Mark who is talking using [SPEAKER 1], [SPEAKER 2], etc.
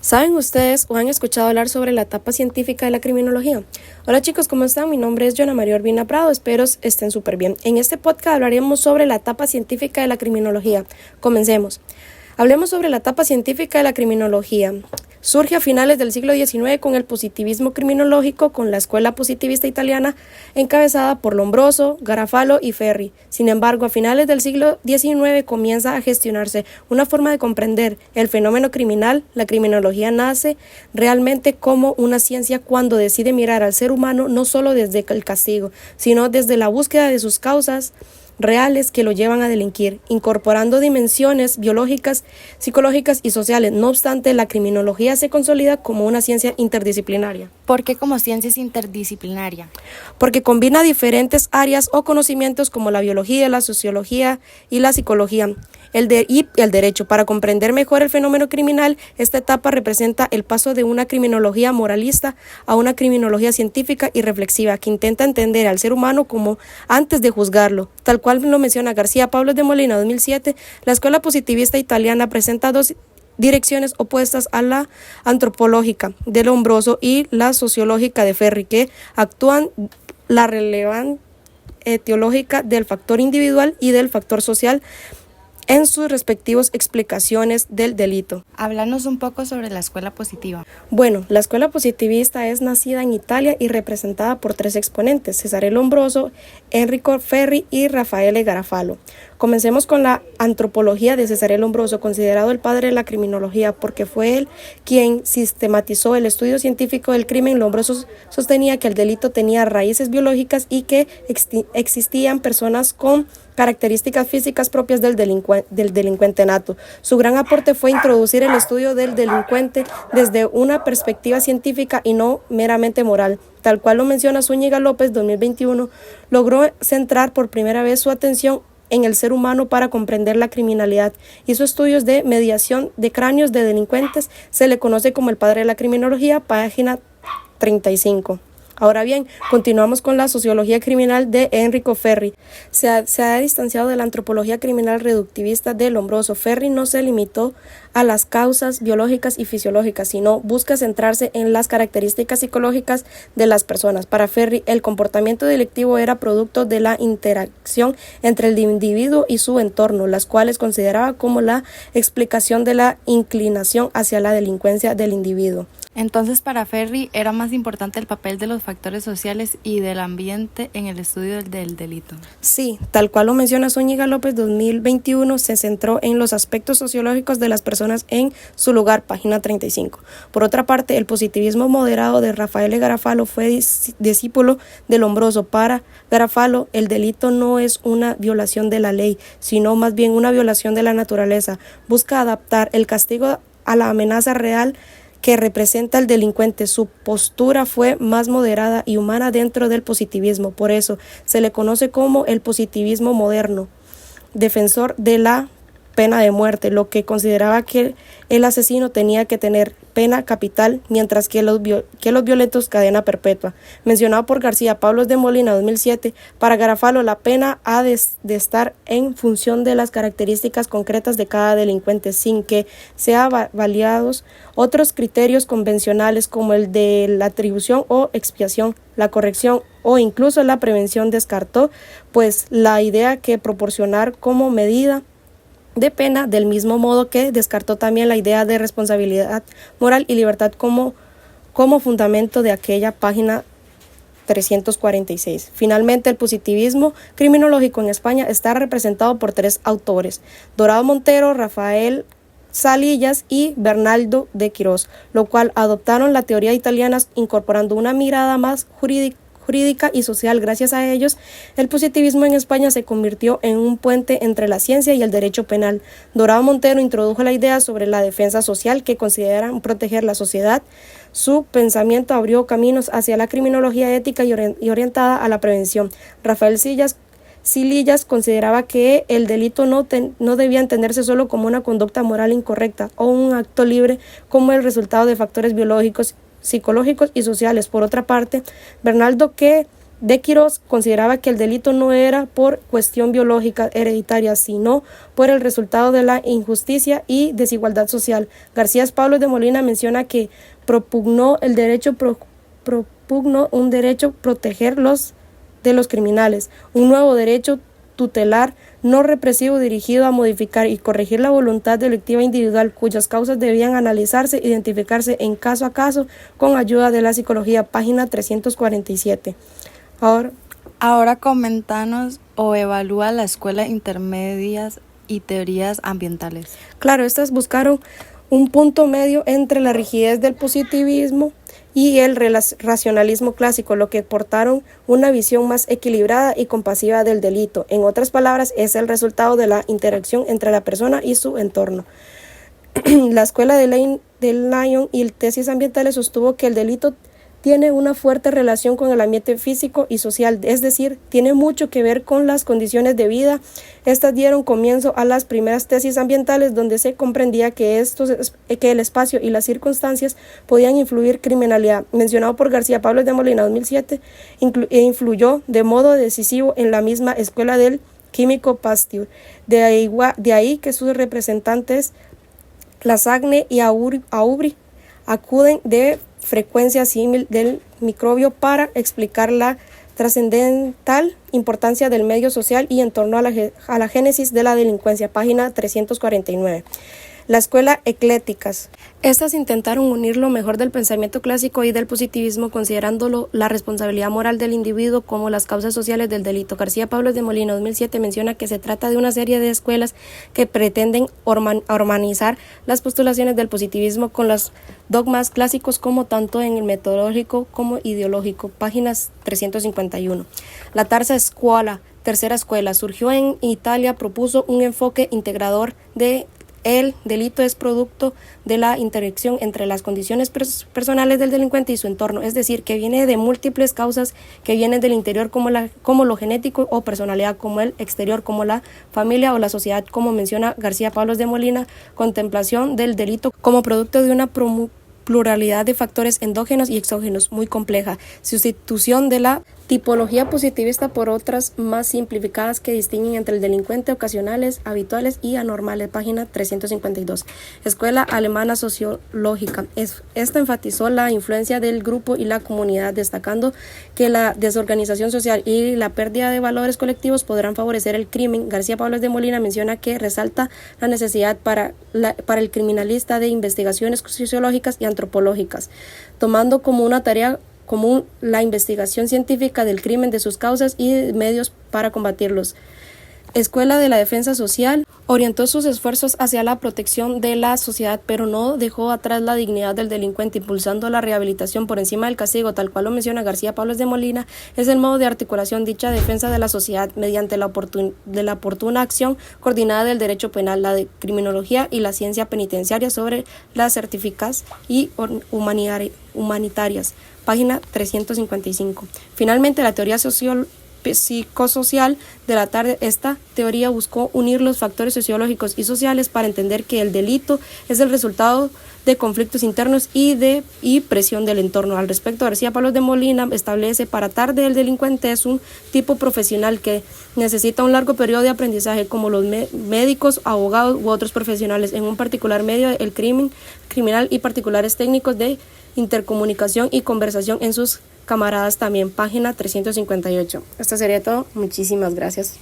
[SPEAKER 1] ¿Saben ustedes o han escuchado hablar sobre la etapa científica de la criminología? Hola chicos, ¿cómo están? Mi nombre es Joana María Urbina Prado, espero estén súper bien. En este podcast hablaremos sobre la etapa científica de la criminología. Comencemos. Hablemos sobre la etapa científica de la criminología. Surge a finales del siglo XIX con el positivismo criminológico con la escuela positivista italiana encabezada por Lombroso, Garofalo y Ferri. Sin embargo, a finales del siglo XIX comienza a gestionarse una forma de comprender el fenómeno criminal. La criminología nace realmente como una ciencia cuando decide mirar al ser humano no solo desde el castigo, sino desde la búsqueda de sus causas reales que lo llevan a delinquir, incorporando dimensiones biológicas, psicológicas y sociales. No obstante, la criminología se consolida como una ciencia interdisciplinaria.
[SPEAKER 2] ¿Por qué como ciencia es interdisciplinaria?
[SPEAKER 1] Porque combina diferentes áreas o conocimientos como la biología, la sociología y la psicología y el derecho. Para comprender mejor el fenómeno criminal, esta etapa representa el paso de una criminología moralista a una criminología científica y reflexiva que intenta entender al ser humano como antes de juzgarlo. Tal cual lo menciona García Pablos de Molina 2007, la escuela positivista italiana presenta dos direcciones opuestas a la antropológica de Lombroso y la sociológica de Ferri, que actúan la relevancia etiológica del factor individual y del factor social en sus respectivas explicaciones del delito.
[SPEAKER 2] Háblanos un poco sobre la escuela positiva.
[SPEAKER 1] Bueno, la escuela positivista es nacida en Italia y representada por tres exponentes: Cesare Lombroso, Enrico Ferri y Raffaele Garofalo. Comencemos con la antropología de Cesare Lombroso, considerado el padre de la criminología porque fue él quien sistematizó el estudio científico del crimen. Lombroso sostenía que el delito tenía raíces biológicas y que existían personas con características físicas propias del delincuente nato. Su gran aporte fue introducir el estudio del delincuente desde una perspectiva científica y no meramente moral. Tal cual lo menciona Zúñiga López 2021, logró centrar por primera vez su atención en el ser humano para comprender la criminalidad. Hizo estudios de mediación de cráneos de delincuentes. Se le conoce como el padre de la criminología, página 35. Ahora bien, continuamos con la sociología criminal de Enrico Ferri. Se ha distanciado de la antropología criminal reductivista de Lombroso. Ferri no se limitó a las causas biológicas y fisiológicas, sino busca centrarse en las características psicológicas de las personas. Para Ferri, el comportamiento delictivo era producto de la interacción entre el individuo y su entorno, las cuales consideraba como la explicación de la inclinación hacia la delincuencia del individuo.
[SPEAKER 2] Entonces, para Ferri era más importante el papel de los factores sociales y del ambiente en el estudio del delito.
[SPEAKER 1] Sí, tal cual lo menciona Zúñiga López 2021, se centró en los aspectos sociológicos de las personas en su lugar, página 35. Por otra parte, el positivismo moderado de Raffaele Garofalo fue discípulo de Lombroso. Para Garofalo, el delito no es una violación de la ley, sino más bien una violación de la naturaleza. Busca adaptar el castigo a la amenaza real que representa el delincuente. Su postura fue más moderada y humana dentro del positivismo. Por eso se le conoce como el positivismo moderno, defensor de la pena de muerte, lo que consideraba que el asesino tenía que tener pena capital, mientras que los violentos cadena perpetua. Mencionado por García Pablos de Molina 2007, para Garofalo la pena ha de estar en función de las características concretas de cada delincuente, sin que sean validados otros criterios convencionales como el de la atribución o expiación, la corrección o incluso la prevención. Descartó pues la idea que proporcionar como medida de pena, del mismo modo que descartó también la idea de responsabilidad moral y libertad como fundamento de aquella página 346. Finalmente, el positivismo criminológico en España está representado por tres autores: Dorado Montero, Rafael Salillas y Bernardo de Quirós, lo cual adoptaron la teoría italiana incorporando una mirada más jurídica y social. Gracias a ellos, el positivismo en España se convirtió en un puente entre la ciencia y el derecho penal. Dorado Montero introdujo la idea sobre la defensa social, que consideran proteger la sociedad. Su pensamiento abrió caminos hacia la criminología ética y orientada a la prevención. Rafael Salillas consideraba que el delito no debía entenderse solo como una conducta moral incorrecta o un acto libre como el resultado de factores biológicos, psicológicos y sociales. Por otra parte, Bernardo, que de Quirós consideraba que el delito no era por cuestión biológica hereditaria, sino por el resultado de la injusticia y desigualdad social. García Pablos de Molina menciona que propugnó un derecho protegerlos de los criminales, un nuevo derecho tutelar no represivo dirigido a modificar y corregir la voluntad delictiva individual cuyas causas debían analizarse e identificarse en caso a caso con ayuda de la psicología, página 347.
[SPEAKER 2] Ahora comentanos o evalúa la escuela intermedias y teorías ambientales.
[SPEAKER 1] Claro, estas buscaron un punto medio entre la rigidez del positivismo y el racionalismo clásico, lo que aportaron una visión más equilibrada y compasiva del delito. En otras palabras, es el resultado de la interacción entre la persona y su entorno. La escuela de Lyon y tesis ambientales sostuvo que el delito tiene una fuerte relación con el ambiente físico y social, es decir, tiene mucho que ver con las condiciones de vida. Estas dieron comienzo a las primeras tesis ambientales, donde se comprendía que el espacio y las circunstancias podían influir criminalidad. Mencionado por García Pablos de Molina 2007, influyó de modo decisivo en la misma escuela del químico Pasteur. De ahí que sus representantes, Lassagne y Aubry, acuden de frecuencia símil del microbio para explicar la trascendental importancia del medio social y en torno a la génesis de la delincuencia, página 349. La escuela eclécticas. Estas intentaron unir lo mejor del pensamiento clásico y del positivismo, considerándolo la responsabilidad moral del individuo como las causas sociales del delito. García Pablos de Molina 2007 menciona que se trata de una serie de escuelas que pretenden armonizar las postulaciones del positivismo con los dogmas clásicos, como tanto en el metodológico como ideológico, páginas 351. La tercera escuela, surgió en Italia, propuso un enfoque integrador de el delito es producto de la interacción entre las condiciones personales del delincuente y su entorno, es decir, que viene de múltiples causas que vienen del interior como lo genético o personalidad como el exterior, como la familia o la sociedad, como menciona García Pablos de Molina, contemplación del delito como producto de una pluralidad de factores endógenos y exógenos muy compleja, sustitución de la tipología positivista por otras más simplificadas que distinguen entre el delincuente ocasionales, habituales y anormales, página 352. Escuela alemana sociológica. Esta enfatizó la influencia del grupo y la comunidad, destacando que la desorganización social y la pérdida de valores colectivos podrán favorecer el crimen. García Pablos de Molina menciona que resalta la necesidad para el criminalista de investigaciones sociológicas y antropológicas, tomando como una tarea común la investigación científica del crimen, de sus causas y medios para combatirlos. Escuela de la Defensa Social orientó sus esfuerzos hacia la protección de la sociedad, pero no dejó atrás la dignidad del delincuente, impulsando la rehabilitación por encima del castigo, tal cual lo menciona García Pablos de Molina. Es el modo de articulación dicha defensa de la sociedad mediante la oportuna acción coordinada del derecho penal, la de criminología y la ciencia penitenciaria sobre las certificadas y humanitarias, página 355. Finalmente, la teoría psicosocial de la tarde. Esta teoría buscó unir los factores sociológicos y sociales para entender que el delito es el resultado de conflictos internos y presión del entorno. Al respecto, García Pablos de Molina establece: para tarde el delincuente es un tipo profesional que necesita un largo periodo de aprendizaje, como los médicos, abogados u otros profesionales, en un particular medio el criminal y particulares técnicos de intercomunicación y conversación en sus camaradas también, página 358. Esto sería todo. Muchísimas gracias.